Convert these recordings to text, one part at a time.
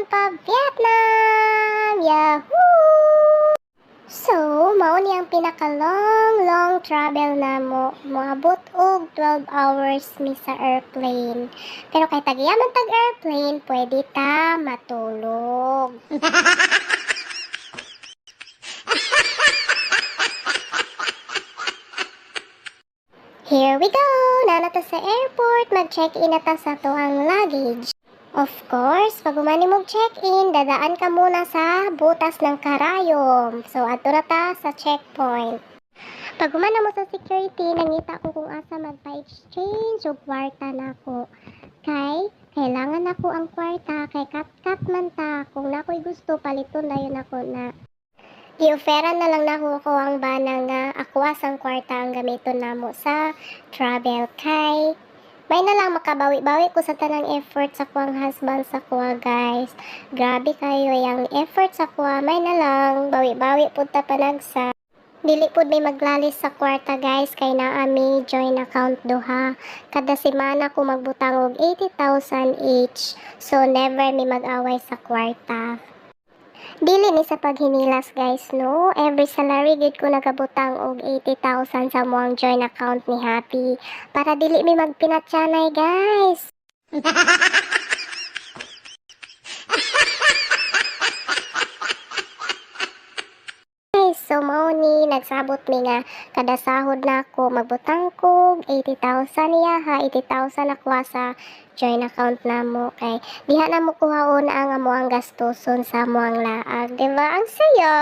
pa Vietnam! Yahoo! So, mao ni ang pinaka-long travel na mo. Moabot og 12 hours mi sa airplane. Pero kay tagiyaman tag-airplane, pwede ta matulog. Here we go! Nanata sa airport, mag-check-in na ta sa tuang luggage. Of course, pag umani mong check-in, dadaan ka muna sa butas ng karayom. So, ato na ta sa checkpoint. Pag umana mo sa security, nangita ko kung asa magpa-exchange o kwarta na ako. Kailangan ako ang kwarta, kay kat-kat man ta. Kung nako'y gusto, paliton na yun ako na. I-offeran na lang nako ko ang bana nga ako asang kwarta ang gamiton namo sa travel kay may na lang makabawi-bawi ko sa tanang effort sa kuang husband sa kuha guys. Grabe kayo yung effort sa kuha, may na lang bawi-bawi pud ta panagsa. Dili pud may maglalis sa kwarta guys kay naami join account duha. Kada semana ko magbutang og 80,000 each. So never may mag-away sa kwarta. Dili ni sa paghinilas guys no. Every salary gid ko nagabutang og 80,000 sa moang joint account ni Happy para dili mi magpinatsanay guys. So mao ni nagsabot mi nga kada sahod na ako magbutang ko 80,000 niya ha 80,000 ako sa joint account namo kay diha na mo kuhaon ang amo ang gastuson sa moang laag, di ba? Ang saya.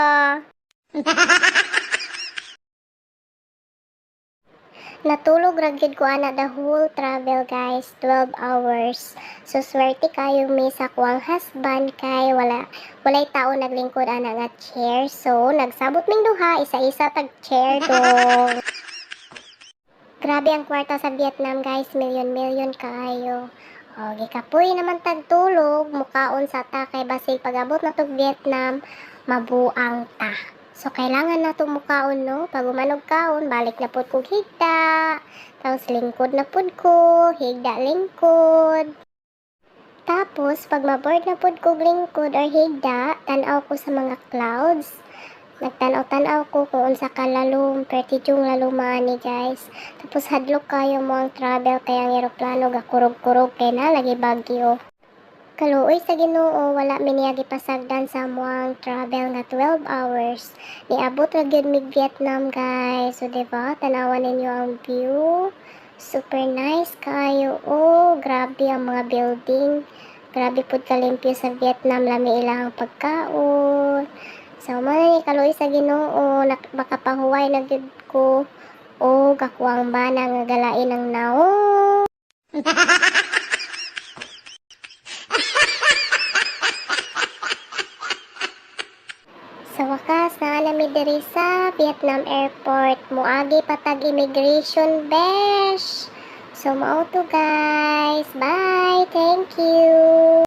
Natulog ragid ko ana the whole travel guys, 12 hours. So swerte kayo mi sa kuang husband kay walay tao naglingkod ana nga chair. So nagsabot ming duha, isa-isa tag chair dong. Grabe ang kwarta sa Vietnam guys, milyon kaayo. O gikapoy naman tagtulog, mukaon sa ta kay basig pag-abot na tog Vietnam, mabuang ta. So, kailangan na itong mukaon, no? Pag umanog kaon, balik na pud ko higda. Tapos, lingkod na pud ko. Higda, lingkod. Tapos, pag maboard na pud ko lingkod or higda, tanaw ko sa mga clouds. Nagtanaw-tanaw ko kung unsa ka lalum, pertidyong lalumaan ni guys. Tapos, hadlok kayo mo ang travel kaya ang eroplano gakurog-kurog kay na lagi bagyo. Kaluoy sa Ginoo, wala mi niya gipasagdan sa moang travel nga 12 hours. Niabot ra gyud mig Vietnam guys. So diba, tanawan ninyo ang view. Super nice kayo. Oh, grabe ang mga building. Grabe pud kalimpyo sa Vietnam, lami ilang pagkaon. So man ni kaluoy sa Ginoo, makapahuway na gyud ko. Oh, kakuwang bana nga galain ang nao. Sa wakas, naalami diri sa Vietnam Airport. Muagi patag immigration besh. So, mao to guys. Bye. Thank you.